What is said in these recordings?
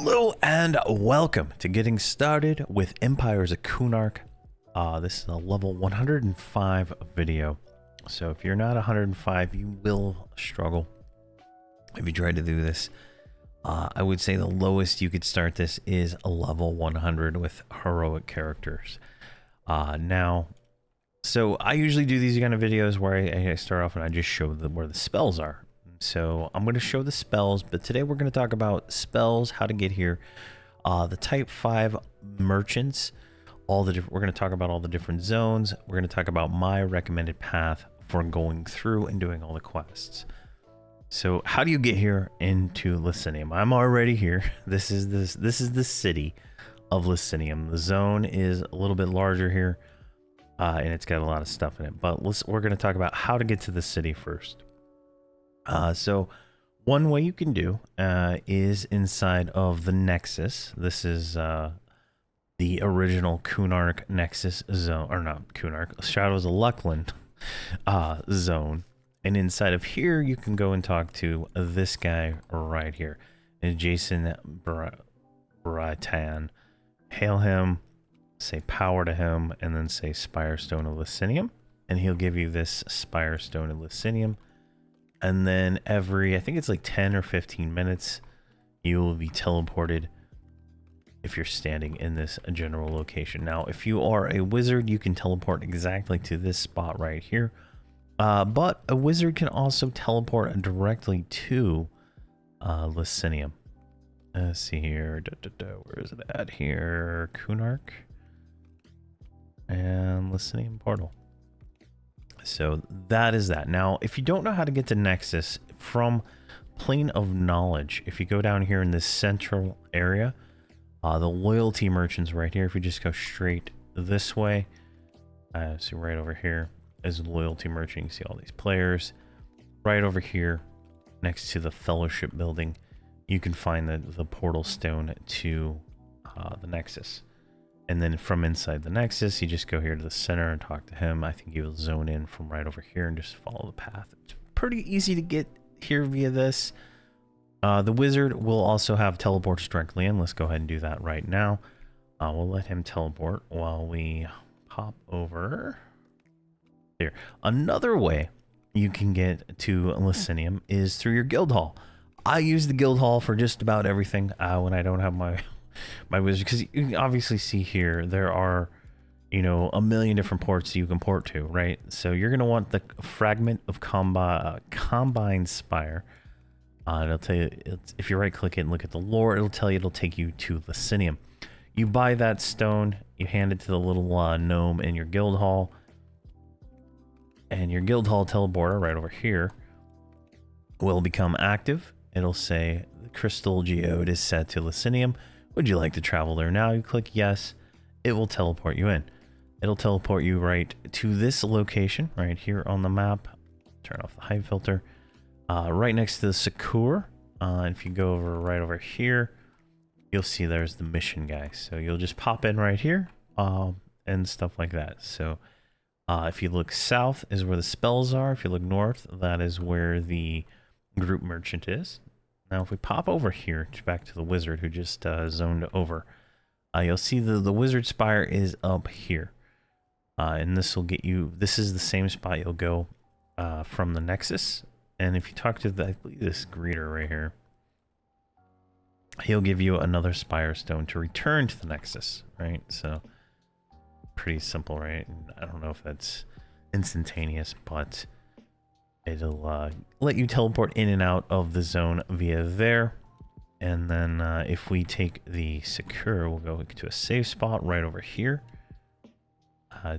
Hello and welcome to Getting Started with Empires of Kunark. This is a level 105 video. So if you're not 105, you will struggle if you try to do this. I would say the lowest you could start this is a level 100 with heroic characters. So I usually do these kind of videos where I start off and I just show where the spells are. So I'm going to show the spells, but today we're going to talk about spells, how to get here, the type 5 merchants, we're going to talk about all the different zones. We're going to talk about my recommended path for going through and doing all the quests. So how do you get here into Lceanium? I'm already here. This is the city of Lceanium. The zone is a little bit larger here, and it's got a lot of stuff in it. But we're going to talk about how to get to the city first. So one way you can do is inside of the Nexus. This is the original Kunark Nexus zone, or not Kunark, Shadows of Luclin zone. And inside of here, you can go and talk to this guy right here, Jason Bratan. Hail him, say power to him, and then say Spire Stone of Lceanium, and he'll give you this Spire Stone of Lceanium. And then every, I think it's like 10 or 15 minutes, you will be teleported if you're standing in this general location. Now, if you are a wizard, you can teleport exactly to this spot right here. But a wizard can also teleport directly to Lceanium. Let's see here. Where is it at here? Kunark and Lceanium portal. So that is that. Now, if you don't know how to get to Nexus from Plane of Knowledge, if you go down here in this central area, the loyalty merchants right here, if you just go straight this way, so right over here is the loyalty merchant. You see all these players. Right over here, next to the fellowship building, you can find the portal stone to the Nexus. And then from inside the Nexus, you just go here to the center and talk to him. I think you will zone in from right over here and just follow the path. It's pretty easy to get here via this. The wizard will also have teleports directly in. Let's go ahead and do that right now. We'll let him teleport while we pop over here. Another way you can get to Lceanium is through your guild hall. I use the guild hall for just about everything when I don't have my wizard, because you can obviously see here there are, you know, a million different ports you can port to, right? So you're going to want the fragment of combined spire. It'll tell you, if you right click it and look at the lore, it'll tell you, it'll take you to Lceanium. You buy that stone, you hand it to the little gnome in your guild hall, and your guild hall teleporter right over here will become active. It'll say the crystal geode is set to Lceanium. Would you like to travel there now? You click yes, it will teleport you in. It'll teleport you right to this location right here on the map. Turn off the height filter. Right next to the Sakura. If you go right over here, you'll see there's the mission guy. So you'll just pop in right here and stuff like that. So if you look south is where the spells are. If you look north, that is where the group merchant is. Now, if we pop over here back to the wizard who just zoned over, you'll see the wizard spire is up here. And this will get you, this is the same spot you'll go from the Nexus. And if you talk to I believe this greeter right here, he'll give you another spire stone to return to the Nexus, right? So pretty simple, right? And I don't know if that's instantaneous, but it'll let you teleport in and out of the zone via there. And then if we take the Sakura, we'll go to a safe spot right over here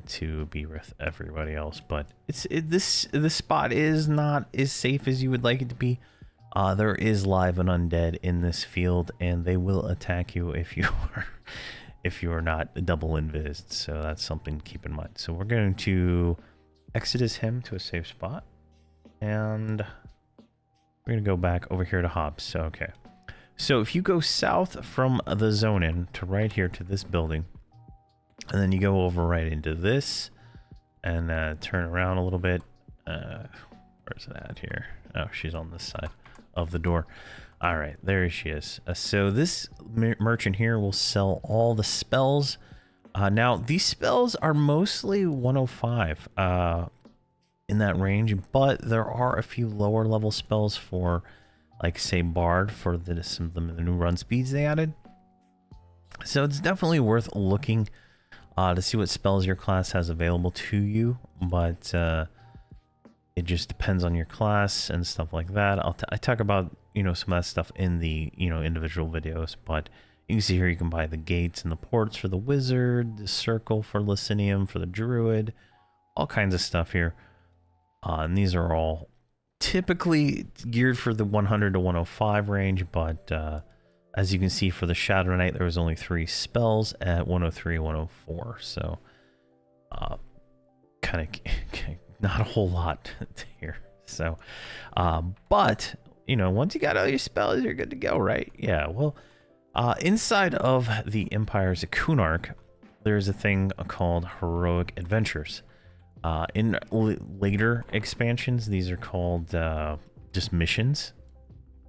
to be with everybody else. But this spot is not as safe as you would like it to be. There is live and undead in this field, and they will attack you if you are not double invised. So that's something to keep in mind. So we're going to exodus him to a safe spot. And we're going to go back over here to Hobbs. So, okay. So if you go south from the zone in to right here to this building, and then you go over right into this and turn around a little bit. Where's it at here? Oh, she's on this side of the door. All right, there she is. So this merchant here will sell all the spells. Now, these spells are mostly 105 in that range, but there are a few lower level spells for, like, say, Bard, for some of the new run speeds they added. So it's definitely worth looking to see what spells your class has available to you, but it just depends on your class and stuff like that. I talk about, you know, some of that stuff in the, you know, individual videos, but you can see here you can buy the gates and the ports for the wizard, the circle for Lceanium, for the druid, all kinds of stuff here. And these are all typically geared for the 100 to 105 range, but as you can see for the Shadow Knight, there was only 3 spells at 103, 104, so kind of not a whole lot here. So, but, you know, once you got all your spells, you're good to go, right? Yeah, well, inside of the Empire's Kunark, there's a thing called Heroic Adventures. In later expansions, these are called just missions.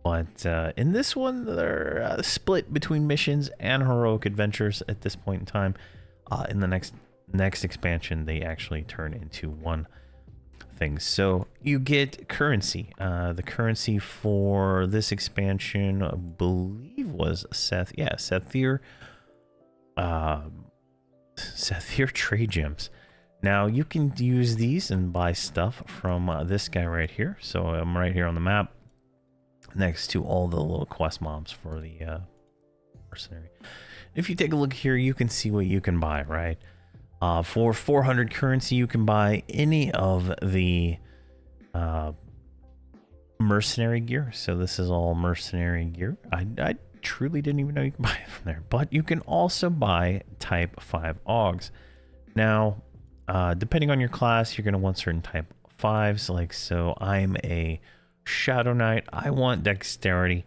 But in this one, they're split between missions and heroic adventures at this point in time. In the next expansion, they actually turn into one thing. So you get currency. The currency for this expansion, I believe, was Sathir trade gems. Now you can use these and buy stuff from this guy right here. So I'm right here on the map, next to all the little quest mobs for the mercenary. If you take a look here, you can see what you can buy, right? For 400 currency, you can buy any of the mercenary gear. So this is all mercenary gear. I truly didn't even know you can buy it from there. But you can also buy type 5 augs. Now, depending on your class, you're going to want certain type 5s. Like, so I'm a Shadow Knight. I want dexterity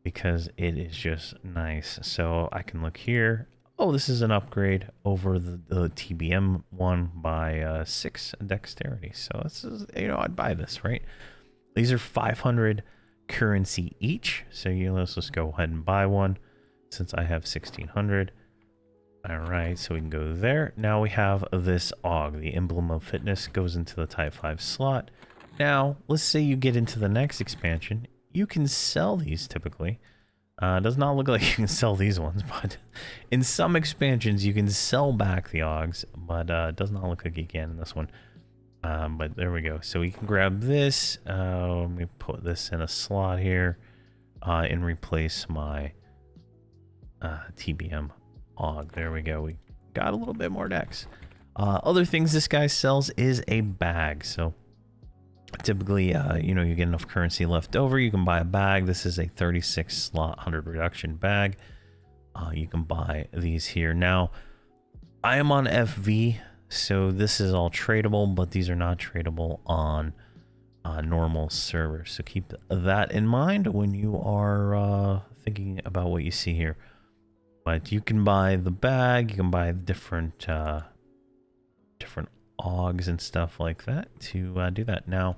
because it is just nice. So I can look here. Oh, this is an upgrade over the TBM one by 6 dexterity. So this is, you know, I'd buy this, right? These are 500 currency each. So let's just go ahead and buy one since I have 1600. All right, so we can go there. Now we have this AUG. The Emblem of Fitness goes into the Type 5 slot. Now, let's say you get into the next expansion. You can sell these typically. It does not look like you can sell these ones, but in some expansions you can sell back the AUGs, but it does not look like you can in this one. But there we go. So we can grab this. Let me put this in a slot here and replace my TBM AUG. There we go. We got a little bit more dex. Other things this guy sells is a bag. So typically, you know, you get enough currency left over, you can buy a bag. This is a 36 slot 100 reduction bag. You can buy these here. Now, I am on FV, so this is all tradable, but these are not tradable on normal servers. So keep that in mind when you are thinking about what you see here. But you can buy the bag, you can buy different AUGs and stuff like that to do that. Now,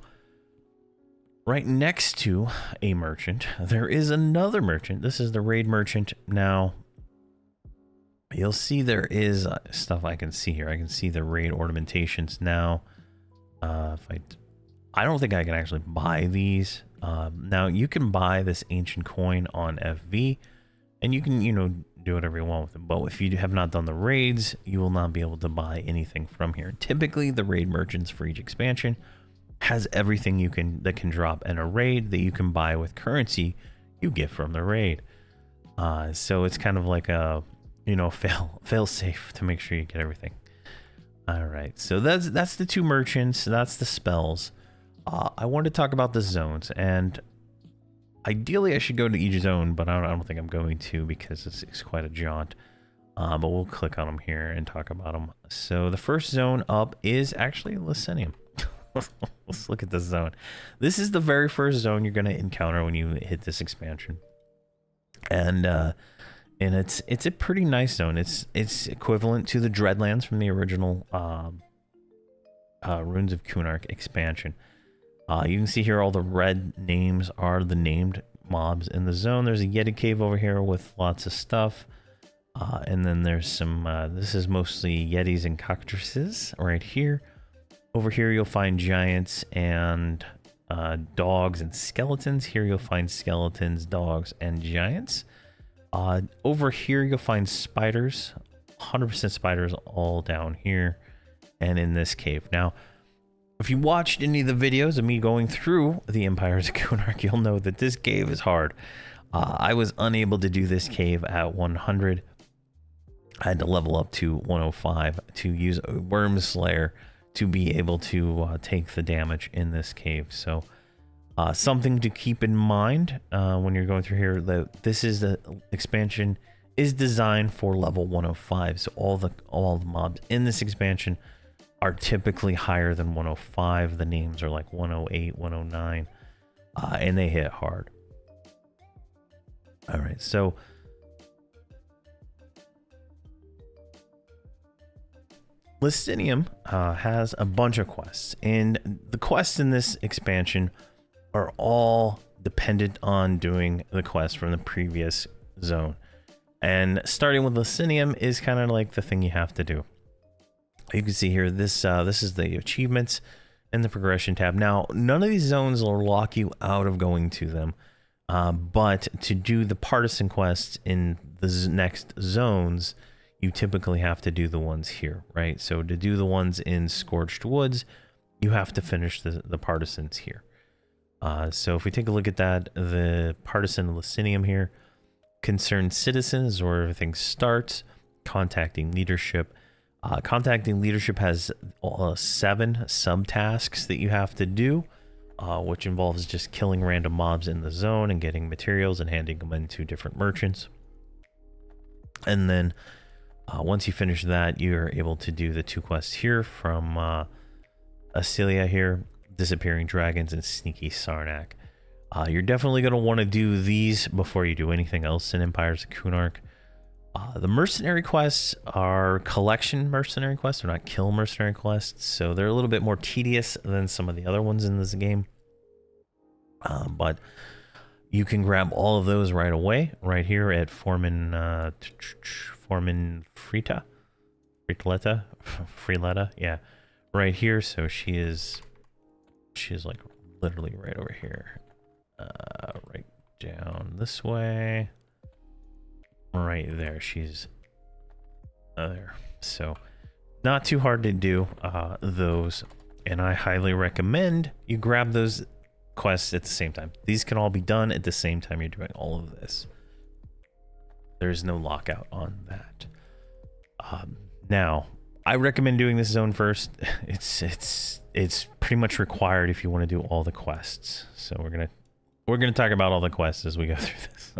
right next to a merchant, there is another merchant. This is the raid merchant. Now, you'll see there is stuff I can see here. I can see the raid ornamentations now. I don't think I can actually buy these. Now, you can buy this ancient coin on FV, and you can, you know, do whatever you want with it. But if you have not done the raids, you will not be able to buy anything from here. Typically, the raid merchants for each expansion has everything that can drop in a raid that you can buy with currency you get from the raid. So it's kind of like a, you know, fail safe to make sure you get everything. All right, so that's the 2 merchants. That's the spells. I want to talk about the zones, and ideally, I should go to each zone, but I don't think I'm going to because it's quite a jaunt. But we'll click on them here and talk about them. So the first zone up is actually Lceanium. Let's look at this zone. This is the very first zone you're going to encounter when you hit this expansion, and it's a pretty nice zone. It's equivalent to the Dreadlands from the original Runes of Kunark expansion. You can see here all the red names are the named mobs in the zone. There's a Yeti cave over here with lots of stuff. And then there's some, this is mostly Yetis and cockatrices right here. Over here you'll find giants and dogs and skeletons. Here you'll find skeletons, dogs, and giants. Over here you'll find spiders, 100% spiders all down here and in this cave. Now, if you watched any of the videos of me going through the Empires of Kunark, you'll know that this cave is hard. I was unable to do this cave at 100. I had to level up to 105 to use a Worm Slayer to be able to take the damage in this cave. So something to keep in mind when you're going through here, that this is the expansion is designed for level 105. So all the mobs in this expansion are typically higher than 105. The names are like 108, 109, and they hit hard. All right, so Lceanium has a bunch of quests, and the quests in this expansion are all dependent on doing the quest from the previous zone. And starting with Lceanium is kind of like the thing you have to do. You can see here, this is the achievements and the progression tab. Now, none of these zones will lock you out of going to them, but to do the partisan quests in the next zones, you typically have to do the ones here, right? So to do the ones in Scorched Woods, you have to finish the partisans here. So if we take a look at that, the partisan Lceanium here, concerned citizens, or everything starts, contacting leadership. Contacting leadership has 7 subtasks that you have to do, which involves just killing random mobs in the zone and getting materials and handing them into different merchants. And then once you finish that, you're able to do the 2 quests here from Acelia here, disappearing dragons and sneaky Sarnak. You're definitely going to want to do these before you do anything else in Empires of Kunark. The mercenary quests are collection mercenary quests. They're not kill mercenary quests, so they're a little bit more tedious than some of the other ones in this game. But you can grab all of those right away, right here at Freeletta, yeah, right here. So she is like literally right over here, right down this way. Right there, she's there. So not too hard to do those, and I highly recommend you grab those quests at the same time. These can all be done at the same time you're doing all of this. There's no lockout on that. Now, I recommend doing this zone first. It's pretty much required if you want to do all the quests. So we're gonna talk about all the quests as we go through this.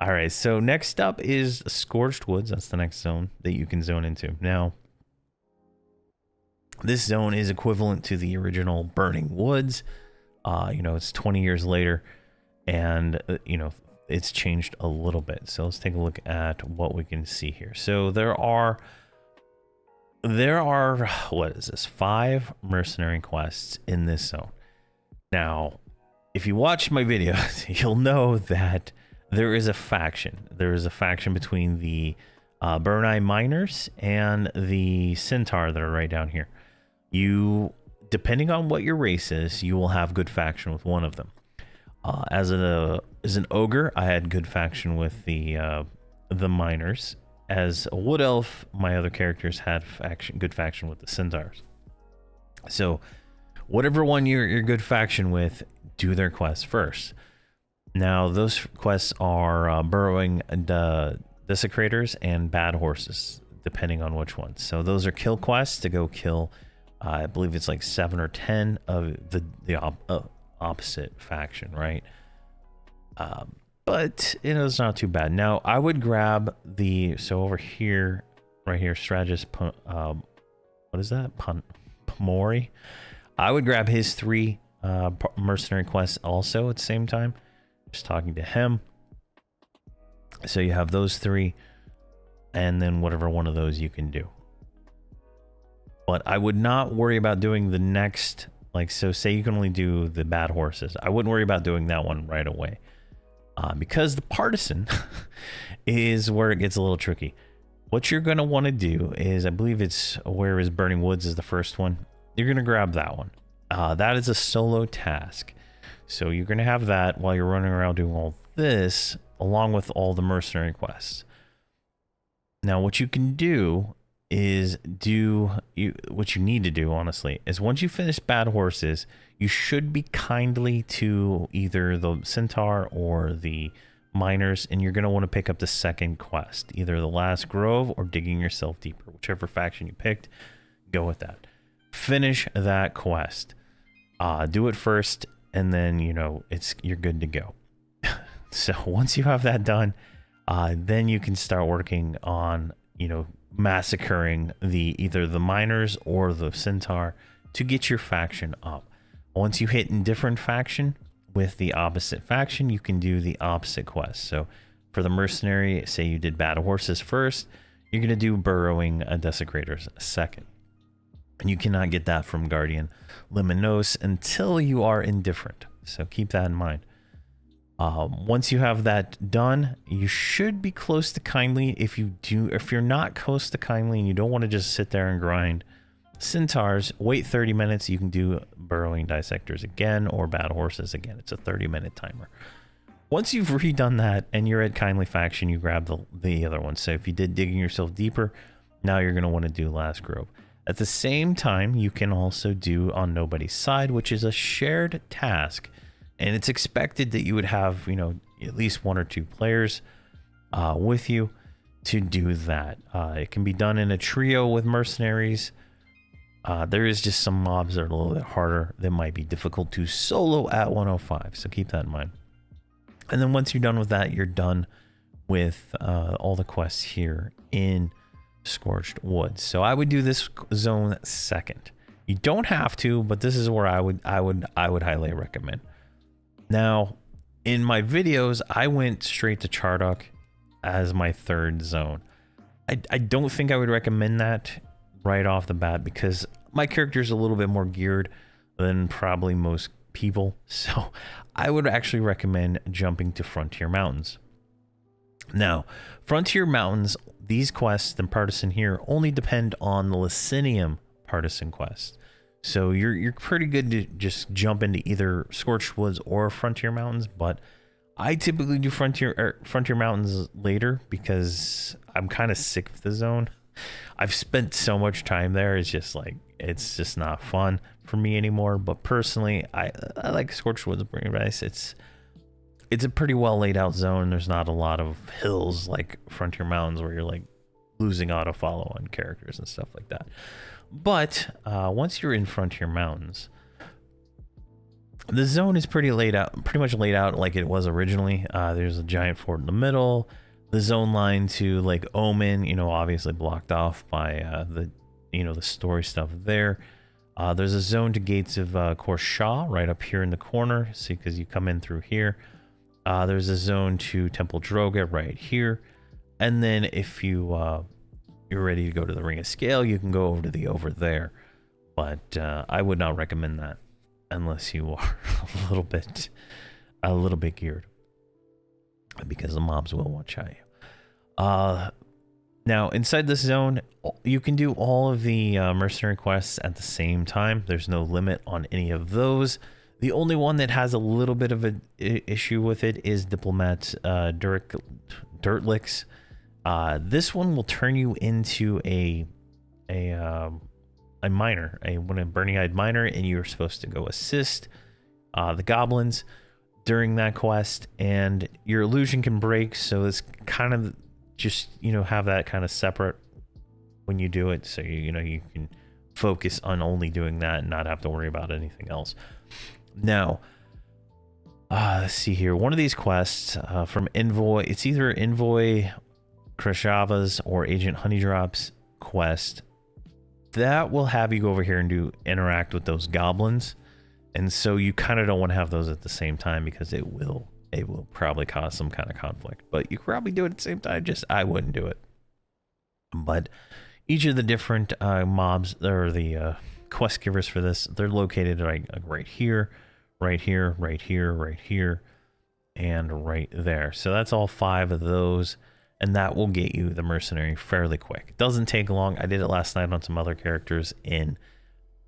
All right, so next up is Scorched Woods. That's the next zone that you can zone into. Now, this zone is equivalent to the original Burning Woods. You know, it's 20 years later, and you know, it's changed a little bit. So let's take a look at what we can see here. So there are what is this? 5 mercenary quests in this zone. Now, if you watch my videos, you'll know that there is a faction. There is a faction between the Burnai miners and the Centaur that are right down here. You, depending on what your race is, you will have good faction with one of them. As an ogre, I had good faction with the miners. As a wood elf, my other characters had good faction with the Centaurs. So whatever one you're good faction with, do their quests first. Now, those quests are burrowing desecrators and bad horses, depending on which ones. So those are kill quests to go kill, I believe it's like 7 or 10 of the opposite faction, right? But, you know, it's not too bad. Now, I would grab so over here, right here, Strategist, what is that? Pomori. I would grab his 3 mercenary quests also at the same time. Just talking to him. So you have those 3, and then whatever one of those you can do. But I would not worry about doing the next, like, so say you can only do the bad horses. I wouldn't worry about doing that one right away. because the partisan is where it gets a little tricky. What you're going to want to do is, I believe it's where is Burning Woods is the first one. You're going to grab that one. That is a solo task. So you're going to have that while you're running around doing all this, along with all the mercenary quests. Now, what you can do is what you need to do, honestly, is once you finish Bad Horses, you should be kindly to either the Centaur or the Miners, and you're going to want to pick up the second quest, either the Last Grove or Digging Yourself Deeper. Whichever faction you picked, go with that. Finish that quest. Do it first, and then, you know, you're good to go. So once you have that done, then you can start working on, you know, massacring either the Miners or the Centaur to get your faction up. Once you hit indifferent faction with the opposite faction, you can do the opposite quest. So for the mercenary, say you did Bad Horses first, you're going to do Burrowing Desecrators second. And you cannot get that from Guardian Luminos until you are indifferent. So keep that in mind. Once you have that done, you should be close to kindly. If you're not close to kindly and you don't want to just sit there and grind Centaurs, wait 30 minutes. You can do Burrowing Dissectors again or Bad Horses again. It's a 30-minute timer. Once you've redone that and you're at kindly faction, you grab the other one. So if you did Digging Yourself Deeper, now you're going to want to do Last Grove. At the same time, you can also do On Nobody's Side, which is a shared task. And it's expected that you would have, you know, at least 1 or 2 players with you to do that. It can be done in a trio with mercenaries. There is just some mobs that are a little bit harder that might be difficult to solo at 105. So keep that in mind. And then once you're done with that, you're done with all the quests here in Scorched Woods. So I would do this zone second. You don't have to, but this is where I would highly recommend. Now, in my videos, I went straight to Chardok as my third zone. I don't think I would recommend that right off the bat because my character is a little bit more geared than probably most people. So I would actually recommend jumping to Frontier Mountains. Now, Frontier Mountains, these quests, the partisan here, only depend on the Lceanium partisan quest. So you're pretty good to just jump into either Scorched Woods or Frontier Mountains, but I typically do Frontier Mountains later because I'm kind of sick of the zone. I've spent so much time there. It's just not fun for me anymore. But personally, I like Scorched Woods pretty nice. It's a pretty well laid out zone. There's not a lot of hills like Frontier Mountains where you're like losing auto follow on characters and stuff like that. But once you're in Frontier Mountains, the zone is pretty much laid out like it was originally. There's a giant fort in the middle. The zone line to Lake Omen, you know, obviously blocked off by the story stuff there. There's a zone to Gates of Kor-Sha right up here in the corner. See, because you come in through here. There's a zone to Temple Droga right here. And then if you're ready to go to the Ring of Scale, you can go over there. But I would not recommend that unless you are a little bit geared, because the mobs will watch at you. Now inside this zone, you can do all of the mercenary quests at the same time. There's no limit on any of those. The only one that has a little bit of an issue with it is Diplomat Dirtlicks. This one will turn you into a miner, a burning-eyed miner, and you're supposed to go assist the goblins during that quest, and your illusion can break, so it's kind of just, you know, have that kind of separate when you do it, so you can focus on only doing that and not have to worry about anything else. Now, let's see here. One of these quests from Envoy, it's either Envoy Krashava's or Agent Honeydrop's quest, that will have you go over here and interact with those goblins. And so you kind of don't want to have those at the same time because it will probably cause some kind of conflict. But you could probably do it at the same time, just I wouldn't do it. But each of the different mobs, or the quest givers for this, they're located right here, right here, right here, right here, and right there. So that's all 5 of those, and that will get you the mercenary fairly quick. It doesn't take long. I did it last night on some other characters in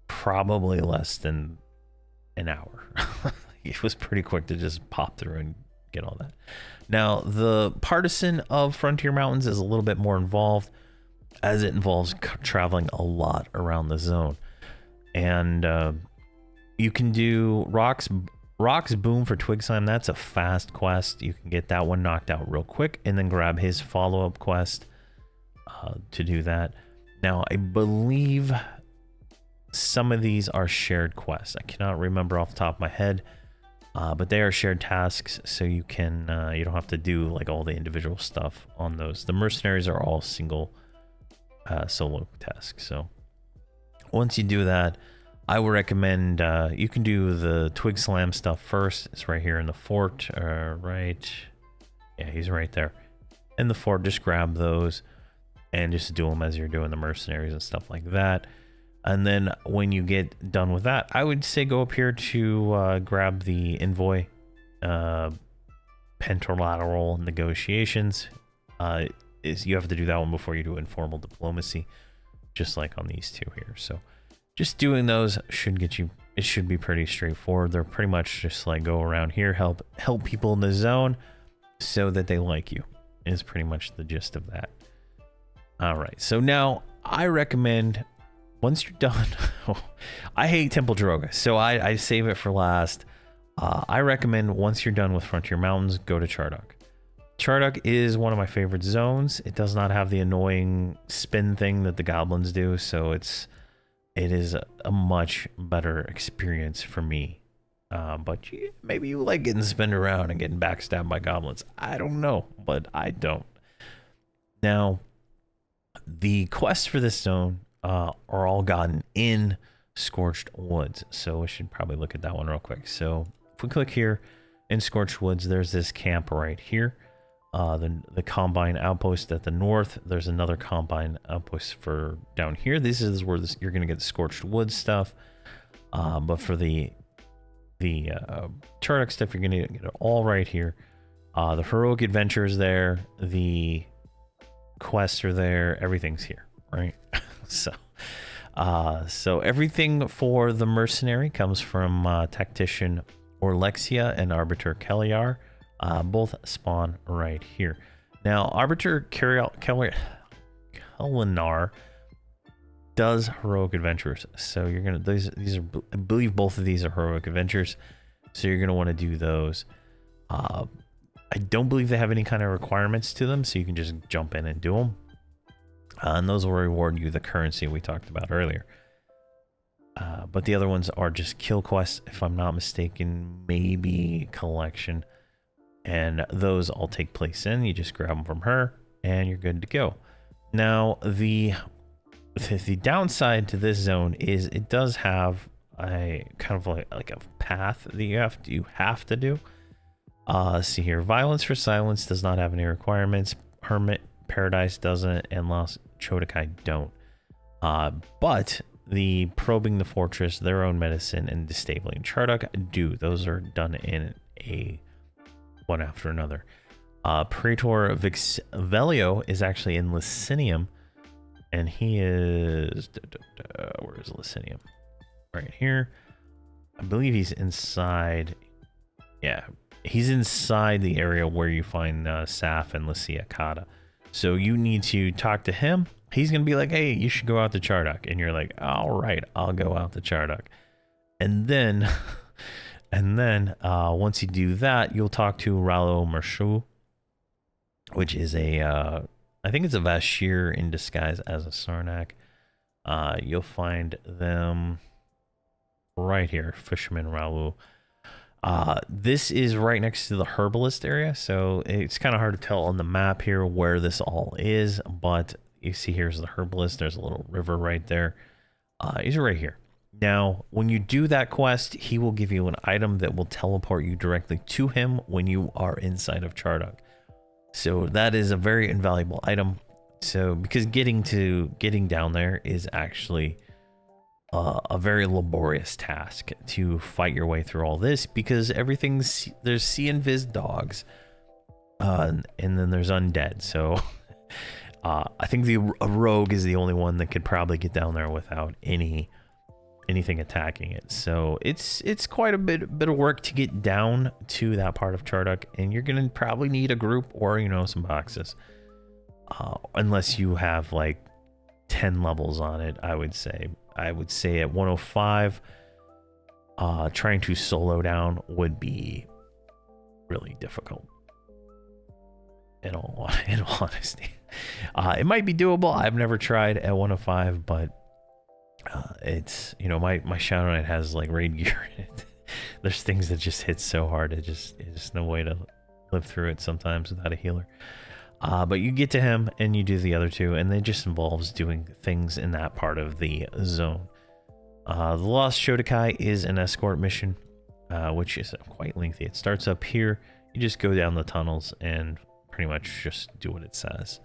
probably less than an hour. It was pretty quick to just pop through and get all that. Now, the partisan of Frontier Mountains is a little bit more involved, as it involves traveling a lot around the zone. And you can do Rock's Boom for Twig Slime. That's a fast quest. You can get that one knocked out real quick and then grab his follow-up quest to do that. Now, I believe some of these are shared quests. I cannot remember off the top of my head, but they are shared tasks, so you can you don't have to do like all the individual stuff on those. The mercenaries are all single solo tasks. So once you do that, I would recommend you can do the Twig Slam stuff first. It's right here in the fort, right? Yeah, he's right there in the fort. Just grab those and just do them as you're doing the mercenaries and stuff like that. And then when you get done with that, I would say go up here to grab the envoy pentrolateral negotiations. You have to do that one before you do informal diplomacy, just like on these two here. So just doing those should get you, it should be pretty straightforward. They're pretty much just like go around here, help people in the zone so that they like you, is pretty much the gist of that. All right, so now I recommend, once you're done, I hate Temple Droga, so I save it for last. I recommend once you're done with Frontier Mountains, go to Chardok. Chardok is one of my favorite zones. It does not have the annoying spin thing that the goblins do, so it is a much better experience for me. But maybe you like getting spun around and getting backstabbed by goblins. I don't know, but I don't. Now, the quests for this zone are all gotten in Scorched Woods, so we should probably look at that one real quick. So if we click here in Scorched Woods, there's this camp right here. The Combine outpost at the north. There's another Combine outpost for down here. This is where you're going to get the Scorched Woods stuff. But for the Chardok stuff, you're going to get it all right here. The Heroic Adventures there. The quests are there. Everything's here, right? So everything for the mercenary comes from Tactician Orlexia and Arbiter Keliar. Both spawn right here. Now, Arbiter Kelinar does Heroic Adventures, so you're gonna these are, I believe both of these are Heroic Adventures, so you're gonna want to do those. I don't believe they have any kind of requirements to them, so you can just jump in and do them. And those will reward you the currency we talked about earlier. But the other ones are just kill quests, if I'm not mistaken, maybe collection. And those all take place in. You just grab them from her, and you're good to go. Now, the downside to this zone is it does have a kind of like a path that you have to do. See here, Violence for Silence does not have any requirements. Hermit Paradise doesn't, and Lost Chardok don't. But the Probing the Fortress, Their Own Medicine, and Disabling Chardok do. Those are done in a one after another. Praetor Vixvelio is actually in Lceanium, and he is where is Lceanium? Right here. I believe he's inside. Yeah, he's inside the area where you find Saf and Lycia Kata. So you need to talk to him. He's gonna be like, "Hey, you should go out to Chardok," and you're like, "All right, I'll go out to Chardok." And then, once you do that, you'll talk to Ralo Mershu, which is I think it's a Vashir in disguise as a Sarnak. You'll find them right here, Fisherman Ralu. This is right next to the Herbalist area, so it's kind of hard to tell on the map here where this all is, but you see here's the Herbalist. There's a little river right there. He's right here. Now, when you do that quest, he will give you an item that will teleport you directly to him when you are inside of Chardok. So that is a very invaluable item. So because getting down there is actually a very laborious task to fight your way through all this, because there's sea and viz dogs, and then there's undead. So I think a rogue is the only one that could probably get down there without anything attacking it. So it's quite a bit of work to get down to that part of Chardok, and you're gonna probably need a group or some boxes, unless you have like 10 levels on it. I would say at 105, trying to solo down would be really difficult, in all honesty. It might be doable. I've never tried at 105, but it's, my Shadow Knight has like raid gear in it. There's things that just hit so hard, it's just no way to live through it sometimes without a healer. But you get to him and you do the other two, and it just involves doing things in that part of the zone. The Lost Shotokai is an escort mission, which is quite lengthy. It starts up here. You just go down the tunnels and pretty much just do what it says.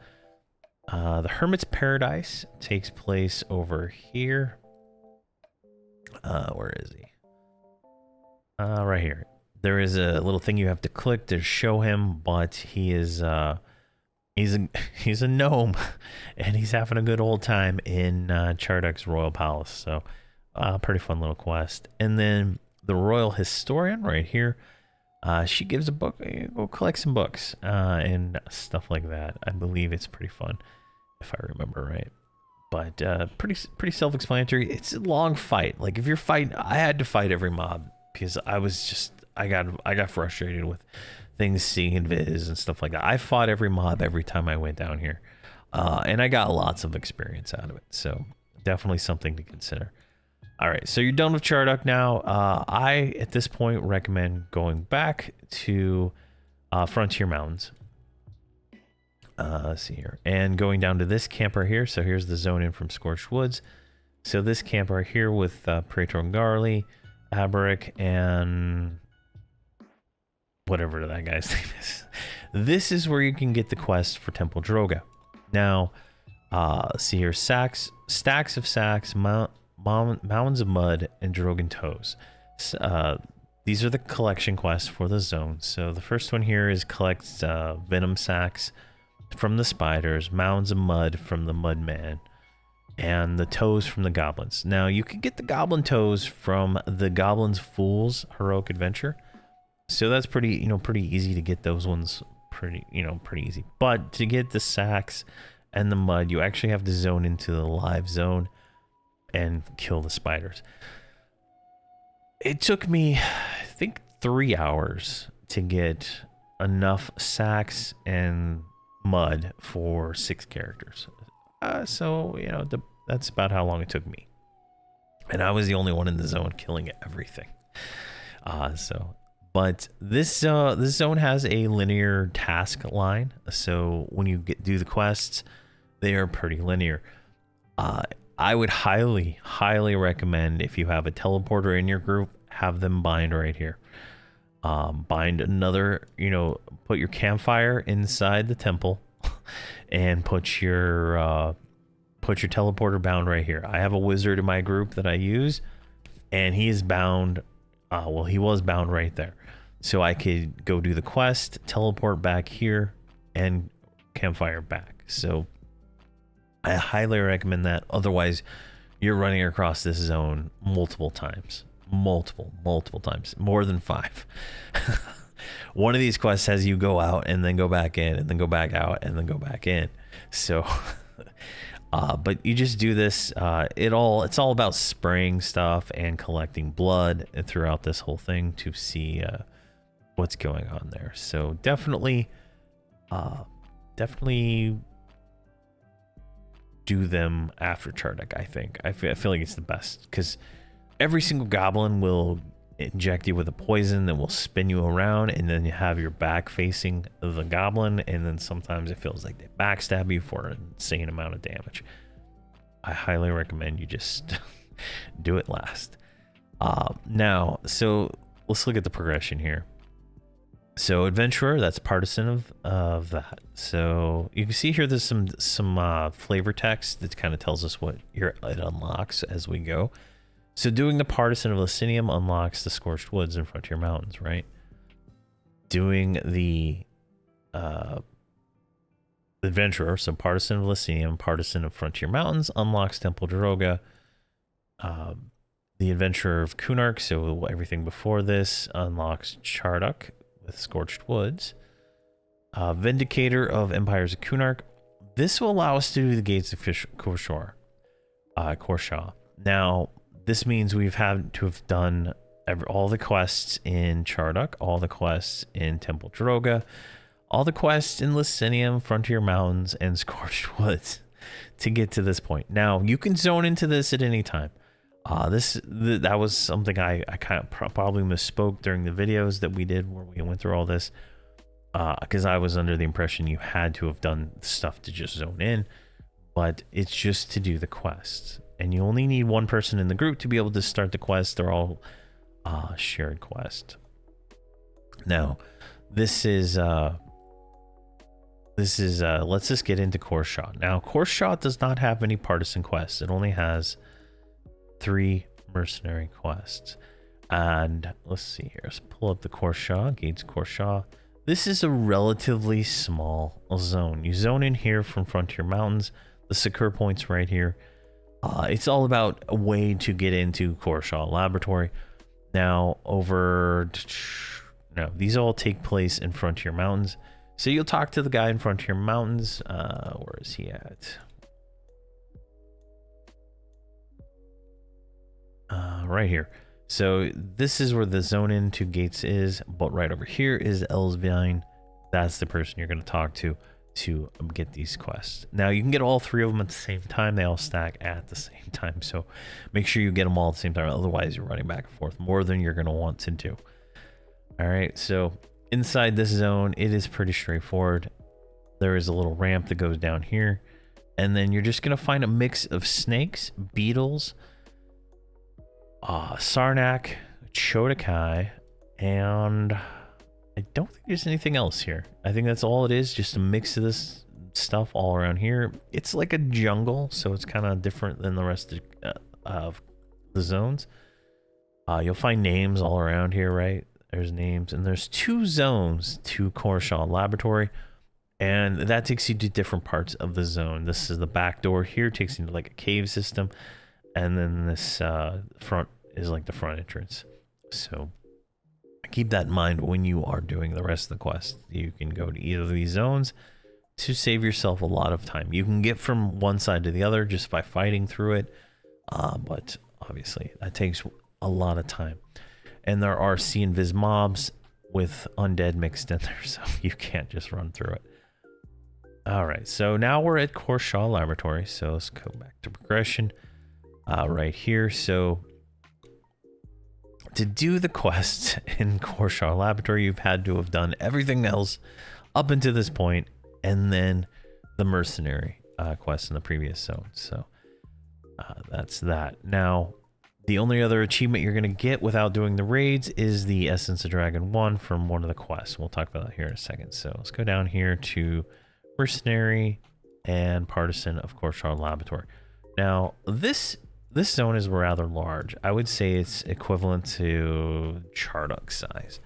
The Hermit's Paradise takes place over here. Where is he? Right here. There is a little thing you have to click to show him, but he is he's a gnome, and he's having a good old time in Chardok's Royal Palace. So pretty fun little quest. And then the Royal Historian right here. She gives a book. Go collect some books and stuff like that. I believe it's pretty fun, if I remember right. But pretty self-explanatory. It's a long fight. Like if you're fighting, I had to fight every mob because I got frustrated with things seeing in viz and stuff like that. I fought every mob every time I went down here, and I got lots of experience out of it. So definitely something to consider. All right, so you're done with Chardok now. I, at this point, recommend going back to Frontier Mountains. Let's see here. And going down to this camp right here. So here's the zone in from Scorched Woods. So this camp right here with Praetor Garly, Aberic, and whatever that guy's name is. This is where you can get the quest for Temple Droga. Now, see here, stacks of sacks, mounds of mud, and Drogan toes. These are the collection quests for the zone. So the first one here is collect venom sacks from the spiders, mounds of mud from the mudman, and the toes from the goblins. Now you can get the goblin toes from the Goblin's Fool's Heroic Adventure. So that's pretty easy to get those ones, pretty easy. But to get the sacks and the mud, you actually have to zone into the live zone and kill the spiders. It took me, I think, 3 hours to get enough sacks and mud for 6 characters. So, that's about how long it took me. And I was the only one in the zone killing everything. But this zone has a linear task line. So when you do the quests, they are pretty linear. I would highly recommend, if you have a teleporter in your group, have them bind right here. Bind another, put your campfire inside the temple and put your teleporter bound right here. I have a wizard in my group that I use, and he is bound. He was bound right there. So I could go do the quest, teleport back here, and campfire back. So I highly recommend that. Otherwise, you're running across this zone multiple times. Multiple times. More than 5. One of these quests has you go out and then go back in and then go back out and then go back in. So, but you just do this. It's all about spraying stuff and collecting blood throughout this whole thing to see what's going on there. So definitely do them after Chardok, I think. I feel like it's the best, because every single goblin will inject you with a poison that will spin you around, and then you have your back facing the goblin, and then sometimes it feels like they backstab you for an insane amount of damage. I highly recommend you just do it last. Now, so let's look at the progression here. So Adventurer, that's partisan of that. So you can see here there's some flavor text that kind of tells us what it unlocks as we go. So doing the Partisan of Lceanium unlocks the Scorched Woods and Frontier Mountains, right? Doing the Adventurer, so Partisan of Lceanium, Partisan of Frontier Mountains, unlocks Temple Droga. The Adventurer of Kunark, so everything before this, unlocks Chardok with Scorched Woods. Vindicator of Empires of Kunark. This will allow us to do the Gates of Kor-Sha. Now, this means we've had to have done all the quests in Chardok, all the quests in Temple Droga, all the quests in Lceanium, Frontier Mountains, and Scorched Woods to get to this point. Now, you can zone into this at any time. That was something I kind of probably misspoke during the videos that we did where we went through all this, because I was under the impression you had to have done stuff to just zone in, but it's just to do the quests. And you only need one person in the group to be able to start the quest. They're all shared quest. Now, this is let's just get into Kor-Sha. Now, Kor-Sha does not have any partisan quests. It only has 3 mercenary quests. And let's see here. Let's pull up the Kor-Sha, Gates Kor-Sha. This is a relatively small zone. You zone in here from Frontier Mountains. The secure point's right here. It's all about a way to get into Kor-Sha Laboratory. Now, these all take place in Frontier Mountains. So you'll talk to the guy in Frontier Mountains. Where is he at? Right here. So this is where the zone into gates is, but right over here is L105. That's the person you're going to talk to get these quests. Now you can get all 3 of them at the same time. They all stack at the same time, so make sure you get them all at the same time. Otherwise, you're running back and forth more than you're going to want to do. All right, so inside this zone, it is pretty straightforward. There is a little ramp that goes down here, and then you're just going to find a mix of snakes, beetles, Sarnak, Chardok, and I don't think there's anything else here. I think that's all it is, just a mix of this stuff all around here. It's like a jungle, so it's kind of different than the rest of the zones. You'll find names all around here, right? There's names, and there's 2 zones to Kor-Sha Laboratory, and that takes you to different parts of the zone. This is the back door here, takes you to like a cave system, and then this front is like the front entrance. So keep that in mind when you are doing the rest of the quest. You can go to either of these zones to save yourself a lot of time. You can get from one side to the other just by fighting through it, but obviously that takes a lot of time. And there are see-invis mobs with undead mixed in there, so you can't just run through it. All right, so now we're at Kor-Sha Laboratory, so let's go back to progression right here. So to do the quests in Kor-Sha Laboratory, you've had to have done everything else up until this point, and then the mercenary quest in the previous zone. So that's that. Now, the only other achievement you're going to get without doing the raids is the Essence of Dragon 1 from one of the quests. We'll talk about that here in a second. So let's go down here to mercenary and partisan of Kor-Sha Laboratory. Now, this zone is rather large. I would say it's equivalent to Chardok size.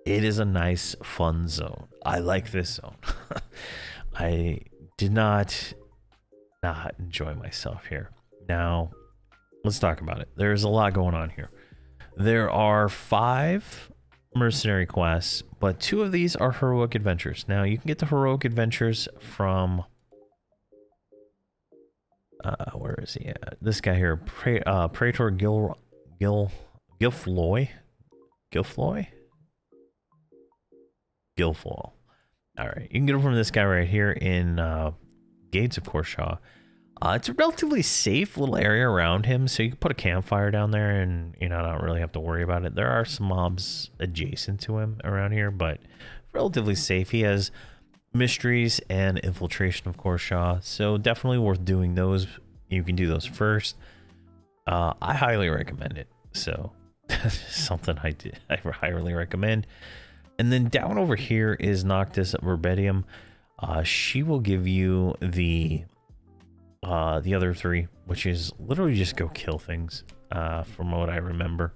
It is a nice, fun zone. I like this zone. I did not enjoy myself here. Now, let's talk about it. There's a lot going on here. There are 5 mercenary quests, but 2 of these are heroic adventures. Now, you can get the heroic adventures from where is he at? This guy here, Praetor Gilfloy. All right, you can get them from this guy right here in Gates of Kor-Sha. It's a relatively safe little area around him, so you can put a campfire down there and, you know, not really have to worry about it. There are some mobs adjacent to him around here, but relatively safe. He has mysteries and infiltration of Kor-Sha, so definitely worth doing those. You can do those first. I highly recommend it. So something I highly recommend. And then down over here is Noctis Verbedium. She will give you the the other 3, which is literally just go kill things, from what I remember.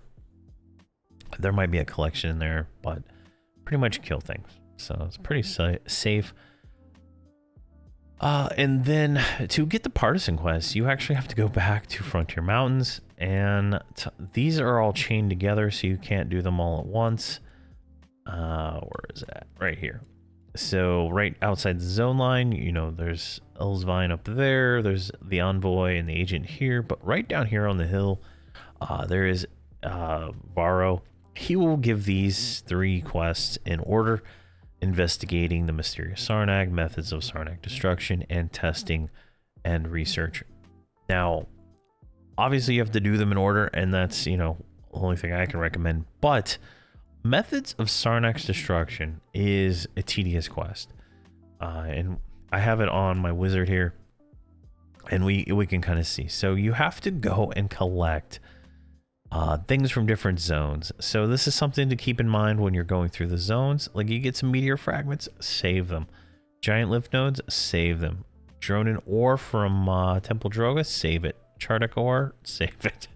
There might be a collection in there, but pretty much kill things. So it's pretty safe. And then to get the partisan quests, you actually have to go back to Frontier Mountains, and these are all chained together, so you can't do them all at once. Where is that? Right here. So right outside the zone line, you know, there's Elsvine up there, there's the Envoy and the Agent here, but right down here on the hill, there is Varro. He will give these 3 quests in order: investigating the mysterious Sarnag, methods of Sarnag destruction, and testing and research. Now, obviously you have to do them in order, and that's, you know, the only thing I can recommend, but methods of Sarnag's destruction is a tedious quest. And I have it on my wizard here, and we can kind of see. So you have to go and collect things from different zones. So this is something to keep in mind when you're going through the zones. Like, you get some meteor fragments, save them. Giant lymph nodes, save them. Dronin ore from Temple Droga, save it. Chardok ore, save it.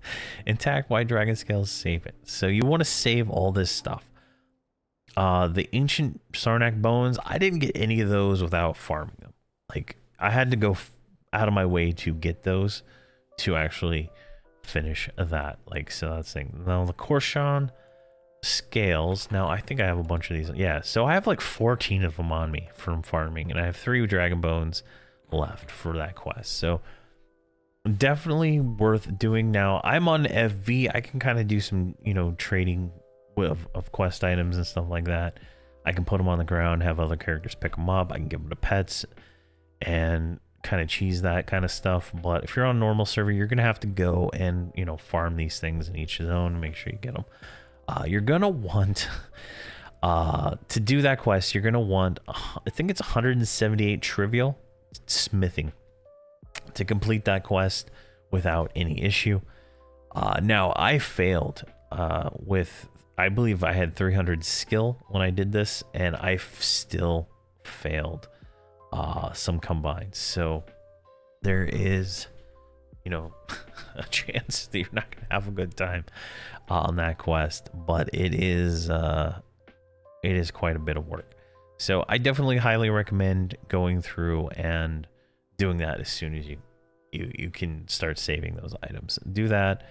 Intact white dragon scales, save it. So you want to save all this stuff. The ancient Sarnak bones, I didn't get any of those without farming them. Like, I had to go out of my way to get those to actually finish that. Like, so that's the thing. Now the Kor-Sha scales, now I think I have a bunch of these. Yeah, so I have like 14 of them on me from farming, and I have 3 dragon bones left for that quest. So definitely worth doing. Now I'm on FV. I can kind of do some, you know, trading of quest items and stuff like that. I can put them on the ground, have other characters pick them up. I can give them to pets and kind of cheese that kind of stuff. But if you're on normal server, you're gonna have to go and, you know, farm these things in each zone, make sure you get them. You're gonna want to do that quest, you're gonna want, I think it's 178 trivial smithing to complete that quest without any issue. Now I failed with, I believe I had 300 skill when I did this, and I still failed some combines. So there is, you know, a chance that you're not gonna have a good time on that quest, but it is quite a bit of work. So I definitely highly recommend going through and doing that as soon as you can start saving those items. Do that.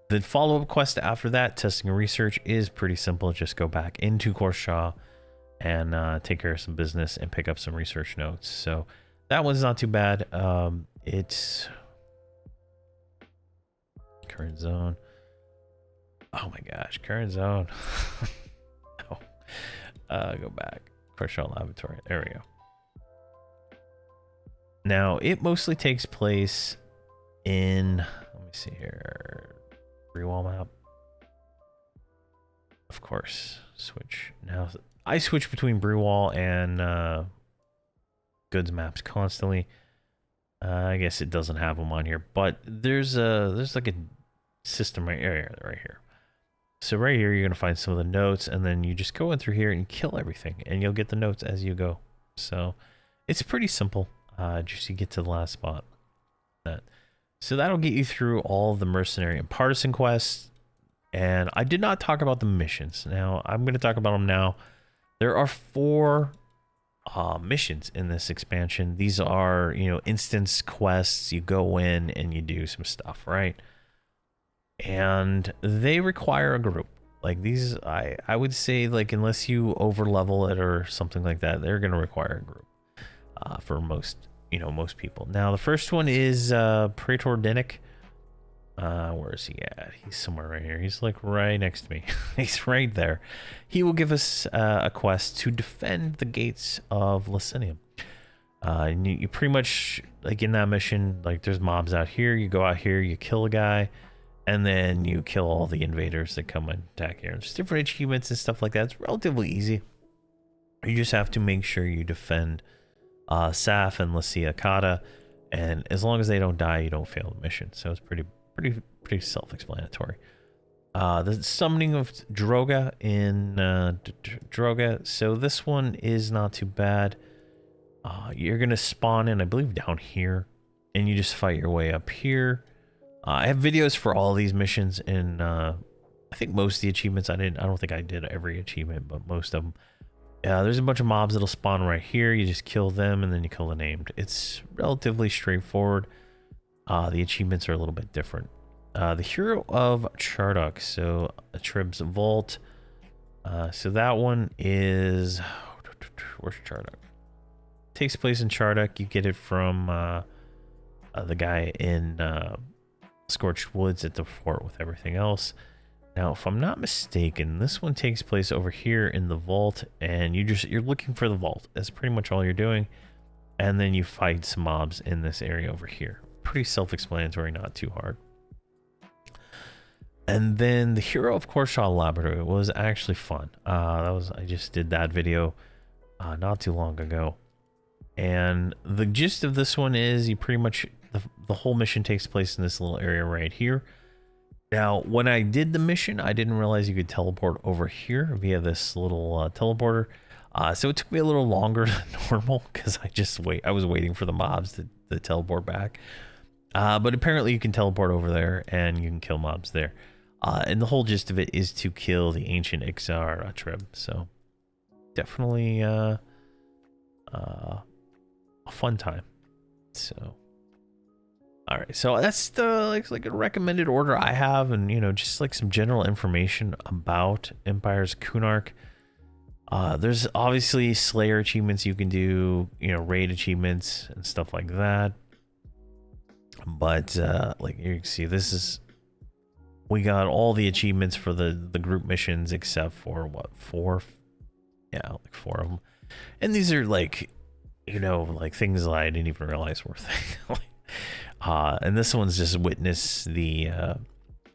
The follow-up quest after that, testing and research, is pretty simple. Just go back into Kor-Sha and take care of some business and pick up some research notes. So that one's not too bad. It's current zone. Oh my gosh, current zone. No. Go back. Kor-Sha Laboratory. There we go. Now, it mostly takes place in, let me see here, Brewall map. Of course, switch. Now, I switch between Brewall and goods maps constantly. I guess it doesn't have them on here, but there's like a system right here. So right here, you're gonna find some of the notes, and then you just go in through here and kill everything, and you'll get the notes as you go. So it's pretty simple. Just to get to the last spot. So that'll get you through all the mercenary and partisan quests. And I did not talk about the missions. Now I'm going to talk about them now. There are 4 missions in this expansion. These are, you know, instance quests. You go in and you do some stuff, right? And they require a group. Like these, I would say, like, unless you over level it or something like that, they're going to require a group. For most people. Now the first one is Praetor Dinnick. Where is he at? He's somewhere right here. He's like right next to me. He's right there. He will give us a quest to defend the gates of Lceanium. And you pretty much, like, in that mission, like, there's mobs out here. You go out here, you kill a guy, and then you kill all the invaders that come and attack here. There's different achievements and stuff like that. It's relatively easy. You just have to make sure you defend Saf and Lceakata, and as long as they don't die, you don't fail the mission. So it's pretty self-explanatory. The summoning of Droga in Droga. So this one is not too bad. You're gonna spawn in, I believe, down here and you just fight your way up here. I have videos for all these missions, and I think most of the achievements I don't think I did every achievement, but most of them. There's a bunch of mobs that'll spawn right here. You just kill them, and then you kill the named. It's relatively straightforward. The achievements are a little bit different. The Hero of Chardok, so Trib's Vault. So that one is... Where's Chardok? Takes place in Chardok. You get it from the guy in Scorched Woods at the fort with everything else. Now, if I'm not mistaken, this one takes place over here in the vault, and you're looking for the vault. That's pretty much all you're doing. And then you fight some mobs in this area over here. Pretty self-explanatory, not too hard. And then the Hero of Kor-Sha Laboratory was actually fun. I just did that video not too long ago. And the gist of this one is you pretty much, the whole mission takes place in this little area right here. Now, when I did the mission, I didn't realize you could teleport over here via this little teleporter. So it took me a little longer than normal because I was waiting for the mobs to teleport back. But apparently you can teleport over there and you can kill mobs there. And the whole gist of it is to kill the ancient Ixar Trib. So definitely a fun time. So all right, so that's the like a recommended order I have, and just like some general information about Empire's Kunark. There's obviously Slayer achievements you can do, raid achievements and stuff like that. But like you can see, we got all the achievements for the group missions except for what, 4? Yeah, like 4 of them. And these are like, like things that I didn't even realize were things. And this one's just witness the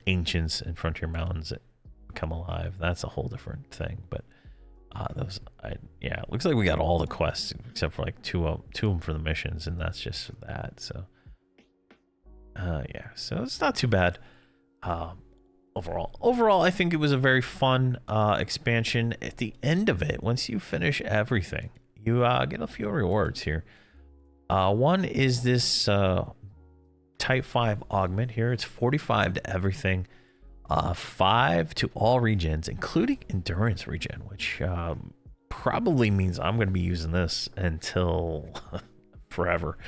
ancients and frontier mountains that come alive. That's a whole different thing. But it looks like we got all the quests except for like two of them for the missions, and that's just that. So so it's not too bad. Overall, I think it was a very fun expansion. At the end of it, once you finish everything, you get a few rewards here. One is this Type 5 augment here. It's 45 to everything, 5 to all regens, including endurance regen, which probably means I'm going to be using this until forever.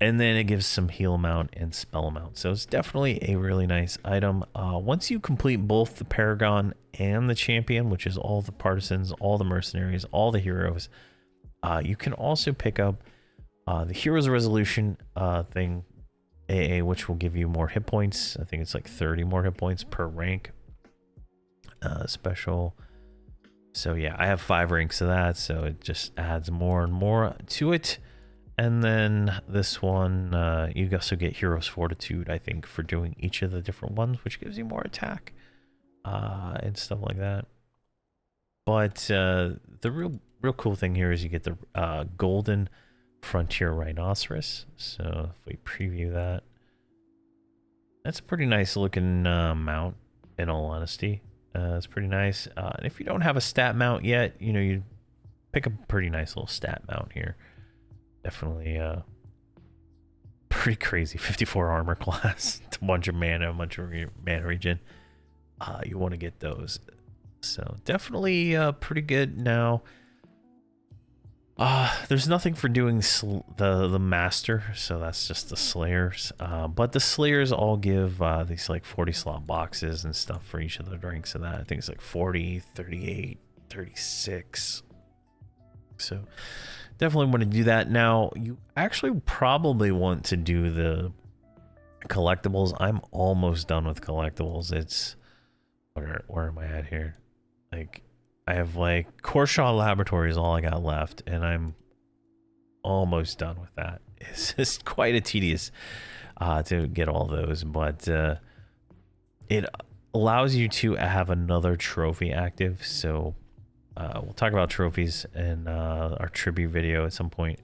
And then it gives some heal amount and spell amount. So it's definitely a really nice item. Once you complete both the Paragon and the Champion, which is all the partisans, all the mercenaries, all the heroes, you can also pick up the Heroes Resolution thing, AA, which will give you more hit points. I think it's like 30 more hit points per rank. Special. So yeah, I have 5 ranks of that, so it just adds more and more to it. And then this one, you also get Heroes Fortitude, I think, for doing each of the different ones, which gives you more attack and stuff like that. But the real cool thing here is you get the Golden Frontier Rhinoceros. So if we preview that, that's a pretty nice looking mount, in all honesty. It's pretty nice. And if you don't have a stat mount yet, you pick up a pretty nice little stat mount here. Definitely pretty crazy. 54 armor class, a bunch of mana, a bunch of mana regen. You want to get those. So definitely pretty good. Now there's nothing for doing the master, so that's just the slayers. But the slayers all give these like 40 slot boxes and stuff for each of the ranks of that. I think it's like 40, 38, 36. So definitely want to do that. Now you actually probably want to do the collectibles. I'm almost done with collectibles. It's where am I at here? Like I have like Kor-Sha Laboratory is all I got left, and I'm almost done with that. It's just quite a tedious to get all those, but it allows you to have another trophy active. So we'll talk about trophies in our tribute video at some point.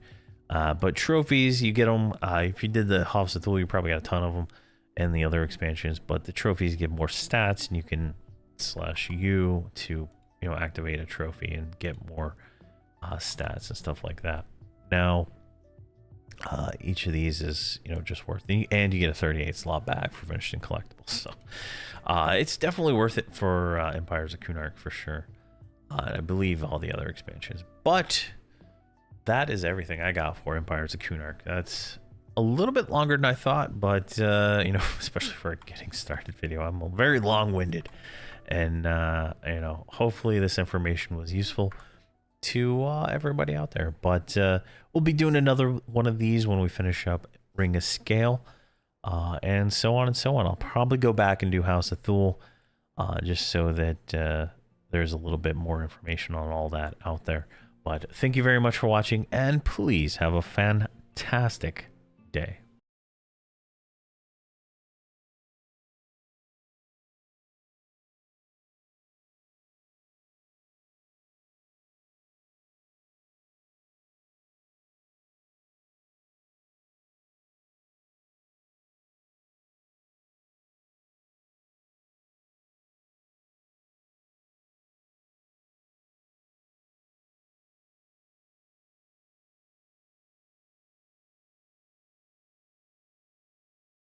But trophies, you get them if you did the Hoffs of Thule, you probably got a ton of them in the other expansions. But the trophies give more stats, and you can /U to activate a trophy and get more stats and stuff like that. Now Each of these is, you know, just worth it. And you get a 38 slot back for finishing collectibles. So it's definitely worth it for Empires of Kunark for sure. And I believe all the other expansions. But that is everything I got for Empires of Kunark. That's a little bit longer than I thought, but, you know, especially for a getting started video, I'm very long-winded. And, you know, hopefully this information was useful to everybody out there. But we'll be doing another one of these when we finish up Ring of Scale, and so on and so on. I'll probably go back and do House of Thule, just so that there's a little bit more information on all that out there. But thank you very much for watching, and please have a fantastic day.